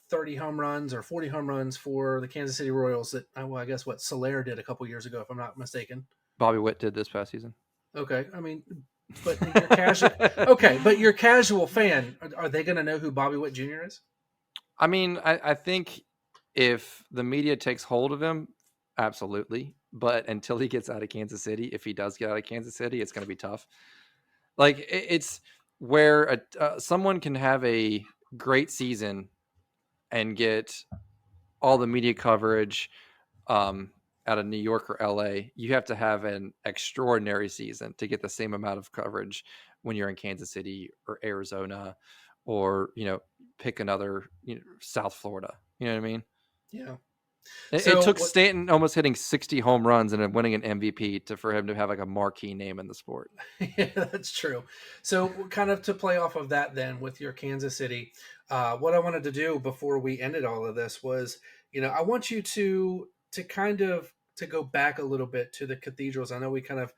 30 home runs or 40 home runs for the Kansas City Royals? That, well, I guess what Soler did a couple years ago, if I'm not mistaken. Bobby Witt did this past season. Okay, I mean, but your casual, okay, but your casual fan, are they going to know who Bobby Witt Jr. is? I mean, I think if the media takes hold of him, absolutely. But until he gets out of Kansas City, if he does get out of Kansas City, it's going to be tough. Like it's where someone can have a great season and get all the media coverage out of New York or LA. You have to have an extraordinary season to get the same amount of coverage when you're in Kansas City or Arizona, or pick another South Florida. You know what I mean? Yeah. It took Stanton almost hitting 60 home runs and then winning an MVP for him to have like a marquee name in the sport. Yeah, that's true. So kind of to play off of that then with your Kansas City, what I wanted to do before we ended all of this was, I want you to kind of to go back a little bit to the cathedrals. I know we kind of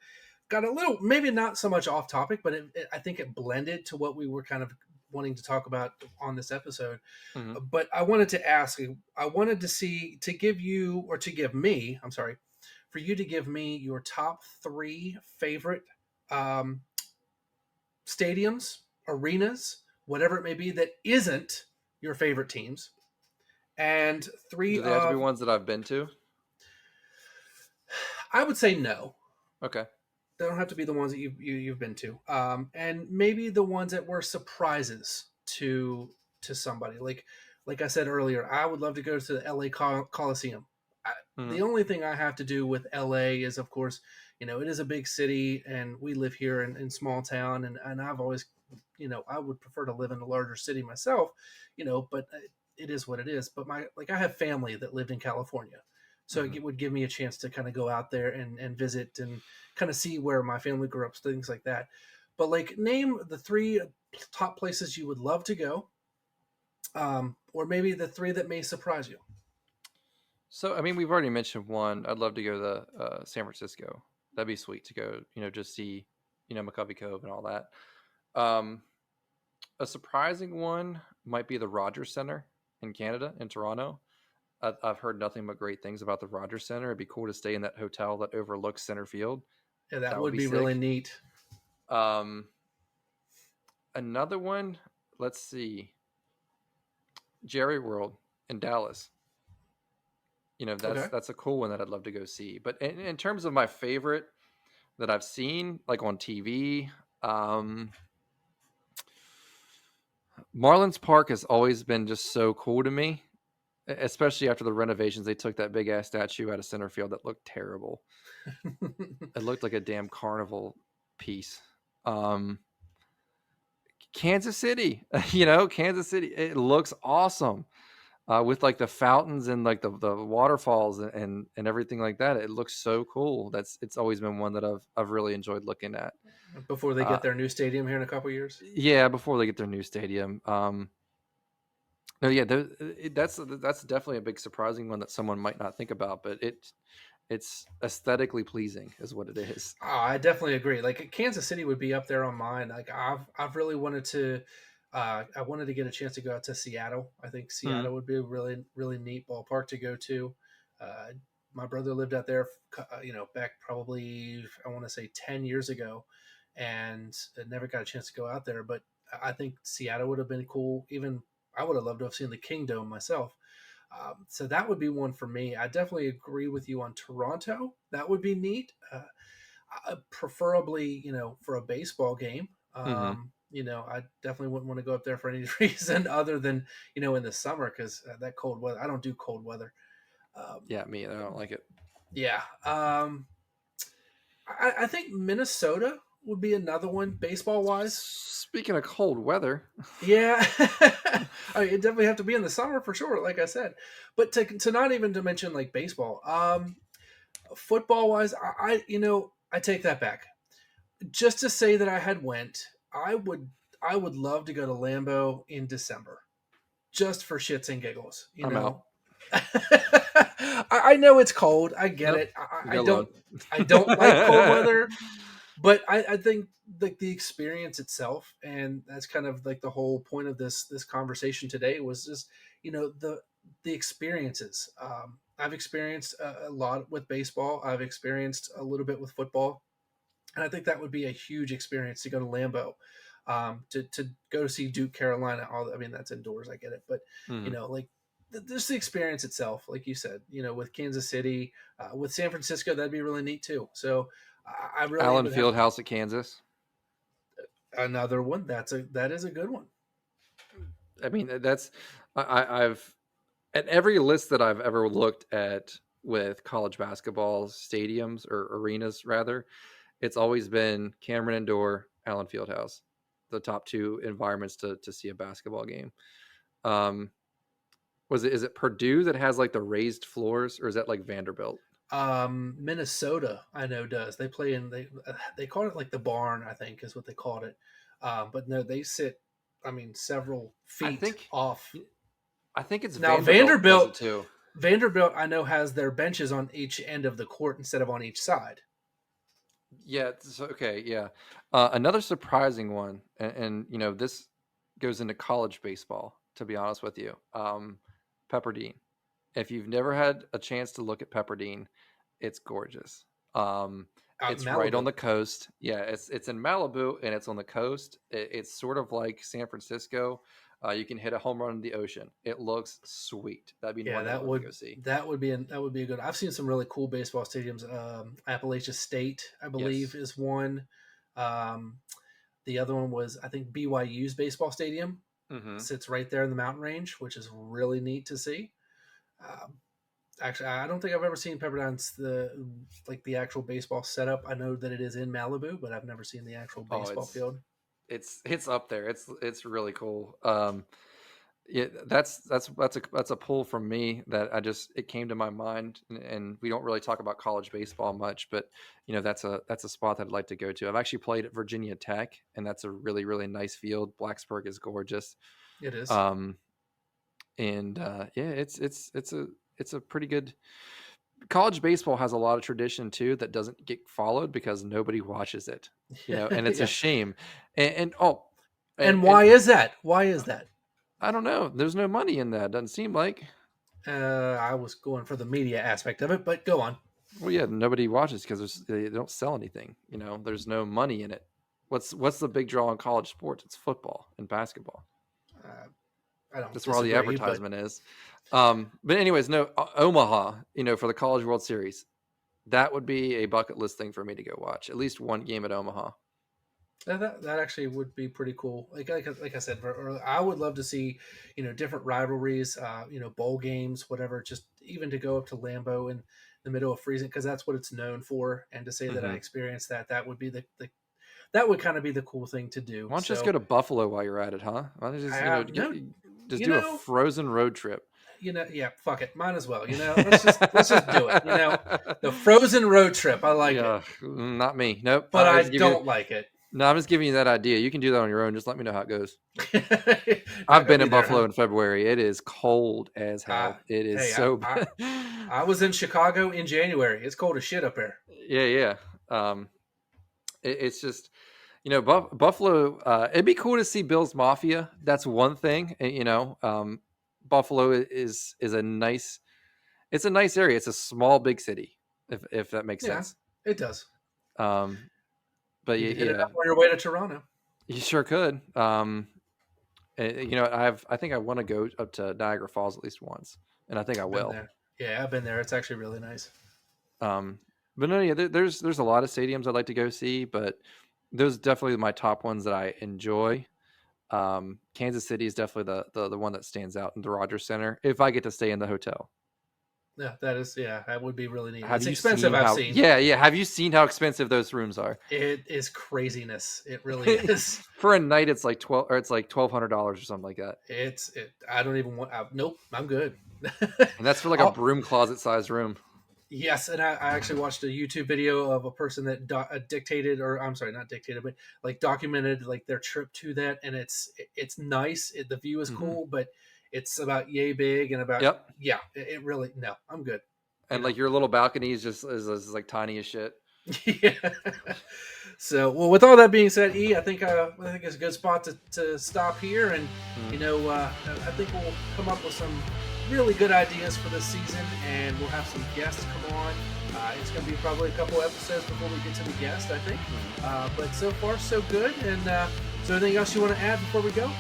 got a little, maybe not so much off topic, but I think it blended to what we were kind of wanting to talk about on this episode. Mm-hmm. But I wanted to ask you, I wanted to give you, or to give me, I'm sorry, for you to give me your top 3 favorite stadiums, arenas, whatever it may be, that isn't your favorite teams. And 3 Do they have to be ones that I've been to? I would say no. Okay. They don't have to be the ones that you've been to, and maybe the ones that were surprises to somebody. Like I said earlier, I would love to go to the LA Coliseum. The only thing I have to do with LA is, of course, it is a big city, and we live here in small town, and I've always, I would prefer to live in a larger city myself, but it is what it is. But I have family that lived in California. So it would give me a chance to kind of go out there and visit and kind of see where my family grew up, things like that. But name the 3 top places you would love to go, or maybe the 3 that may surprise you. So, I mean, we've already mentioned one. I'd love to go to San Francisco. That'd be sweet to go, just see, McCovey Cove and all that. A surprising one might be the Rogers Center in Canada, in Toronto. I've heard nothing but great things about the Rogers Center. It'd be cool to stay in that hotel that overlooks center field. Yeah, that would be really neat. Another one, let's see, Jerry World in Dallas. That's a cool one that I'd love to go see. But in terms of my favorite that I've seen, like on TV, Marlins Park has always been just so cool to me, especially after the renovations. They took that big ass statue out of center field that looked terrible. It looked like a damn carnival piece. Kansas City, Kansas City, it looks awesome. With like the fountains and like the waterfalls and everything like that. It looks so cool. It's always been one that I've really enjoyed looking at. Before they get their new stadium here in a couple of years? Yeah, before they get their new stadium. No, yeah, that's definitely a big surprising one that someone might not think about, but it's aesthetically pleasing is what it is. Oh, I definitely agree. Kansas City would be up there on mine. I've really wanted to I wanted to get a chance to go out to Seattle. I think Seattle would be a really, really neat ballpark to go to. My brother lived out there, back probably, I want to say 10 years ago, and I never got a chance to go out there. But I think Seattle would have been cool. Even I would have loved to have seen the Kingdome myself. So that would be one for me. I definitely agree with you on Toronto. That would be neat. Preferably, for a baseball game. I definitely wouldn't want to go up there for any reason other than, in the summer, because that cold weather, I don't do cold weather. Yeah, me either. I don't like it. Yeah. I think Minnesota would be another one, baseball wise. Speaking of cold weather. Yeah. I mean, it definitely have to be in the summer for sure, like I said. But to not even to mention like baseball, football wise, I take that back. Just to say that I had went, I would love to go to Lambeau in December, just for shits and giggles. I'm out. I know it's cold. I get it. I don't like cold weather. But I think like the experience itself, and that's kind of like the whole point of this conversation today was just the experiences. I've experienced a lot with baseball. I've experienced a little bit with football, and I think that would be a huge experience to go to Lambeau, to go to see Duke Carolina. All I mean, that's indoors. I get it, but Mhm. like just the experience itself, like you said, with Kansas City, with San Francisco, that'd be really neat too. So I really Allen would have Fieldhouse at Kansas. another one. That is a good one. I mean, that's I've at every list that I've ever looked at with college basketball stadiums or arenas, rather, it's always been Cameron Indoor, Allen Fieldhouse, the top two environments to see a basketball game. Um, is it Purdue that has like the raised floors, or is that like Vanderbilt? Minnesota, I know does. They play in they call it like the barn, I think is what they called it. But no, they sit, I mean, several I feet think off. I think it's Now Vanderbilt does it too. Vanderbilt, I know has their benches on each end of the court instead of on each side. Yeah. Okay. Yeah. Another surprising one, and this goes into college baseball. To be honest with you, Pepperdine. If you've never had a chance to look at Pepperdine, it's gorgeous. Um, Out in it's right on Malibu. the coast. Yeah, it's in Malibu and it's on the coast. It's sort of like San Francisco. You can hit a home run in the ocean. It looks sweet. That'd be Yeah, one that I'd love to go see. that would be a good. I've seen some really cool baseball stadiums. Appalachia State, I believe, Yes. is one. Um, the other one was I think BYU's baseball stadium Mm-hmm. sits right there in the mountain range, which is really neat to see. Um, Actually, I don't think I've ever seen Pepperdine's the actual baseball setup. I know that it is in Malibu, but I've never seen the actual Oh, baseball field. it's up there. It's really cool. Yeah, that's a pull from me that it came to my mind, and we don't really talk about college baseball much, but that's a spot that I'd like to go to. I've actually played at Virginia Tech, and that's a really really nice field. Blacksburg is gorgeous, It is. um, and yeah, it's a pretty good. College baseball has a lot of tradition too that doesn't get followed because nobody watches it, and it's a Yeah. shame. And And and why is that? Why is that? I don't know. There's no money in that. Doesn't seem like. I was going for the media aspect of it, but go on. Well, yeah, nobody watches because they don't sell anything. There's no money in it. What's the big draw in college sports? It's football and basketball. Uh, I don't That's where all the disagree, but advertisement is. But anyways, no, Omaha. For the College World Series, that would be a bucket list thing for me to go watch. At least one game at Omaha. that actually would be pretty cool. Like I said, I would love to see different rivalries, bowl games, whatever. Just even to go up to Lambeau in the middle of freezing because that's what it's known for, and to say that I Mm-hmm. experienced that would be the that would kind of be the cool thing to do. Why don't you just go So to Buffalo while you're at it, huh? Why don't you just no, just you do a know, frozen road trip? yeah, fuck it, might as well. Let's just do it. The frozen road trip. I like it, Yeah, not me. Nope. but I don't like it. No, I'm just giving you that idea. You can do that on your own. Just let me know how it goes. Not I've gonna been be in there, huh? Buffalo in February. It is cold as hell. It is Hey, so bad. I was in Chicago in January. It's cold as shit up there. Yeah, yeah. Um, it's just Buffalo. It'd be cool to see Bill's Mafia. That's one thing. Buffalo is a nice. It's a nice area. It's a small big city, if that makes Yeah, sense. it does. Um, but You yeah, could hit it yeah, up on your way to Toronto. you sure could. I think I want to go up to Niagara Falls at least once, and I think I I've been will. there. Yeah, I've been there. It's actually really nice. Um, but no, yeah, there's a lot of stadiums I'd like to go see, but those are definitely my top ones that I enjoy. Kansas City is definitely the one that stands out in the Rogers Center if I get to stay in the hotel. Yeah, that is. Yeah, that would be really neat. Have It's you expensive. seen I've how? seen. Yeah, yeah. Have you seen how expensive those rooms are? It is craziness. It really is. For a night? It's like $1,200 or something like that, I don't even want. Nope. I'm good. and that's for like a I'll, broom closet sized room. Yes, and I actually watched a YouTube video of a person that dictated, or I'm sorry, not dictated, but like documented like their trip to that, and it's nice. The view is Hmm. cool, but it's about yay big and about Yep. yeah. It really no. I'm good. And like your little balcony is just is like tiny as shit. Yeah. So, well, with all that being said, I think it's a good spot to stop here, and Mhm. I think we'll come up with some really good ideas for this season, and we'll have some guests come on. It's going to be probably a couple episodes before we get to the guest, I think. Mhm. But so far, so good. And is there anything else you want to add before we go?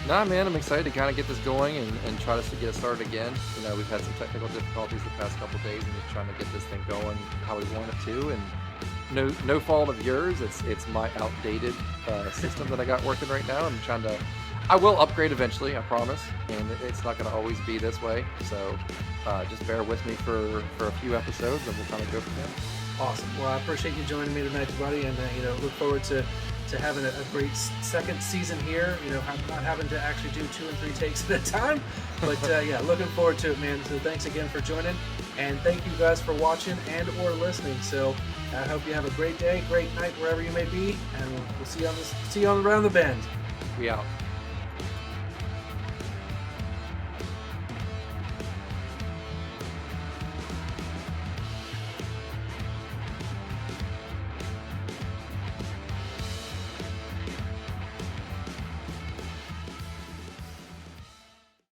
Nah, man, I'm excited to kind of get this going and try to get it started again. We've had some technical difficulties the past couple days and just trying to get this thing going how we want it to. And no fault of yours. It's my outdated system that I got working right now. I will upgrade eventually, I promise. And it's not going to always be this way. So just bear with me for a few episodes, and we'll kind of go from there. Awesome. Well, I appreciate you joining me tonight, buddy, and look forward to having a great second season here. Not having to actually do 2 and 3 takes at a time, but yeah, looking forward to it, man. So thanks again for joining, and thank you guys for watching and or listening. So I hope you have a great day, great night, wherever you may be, and we'll see you on around the bend. We out.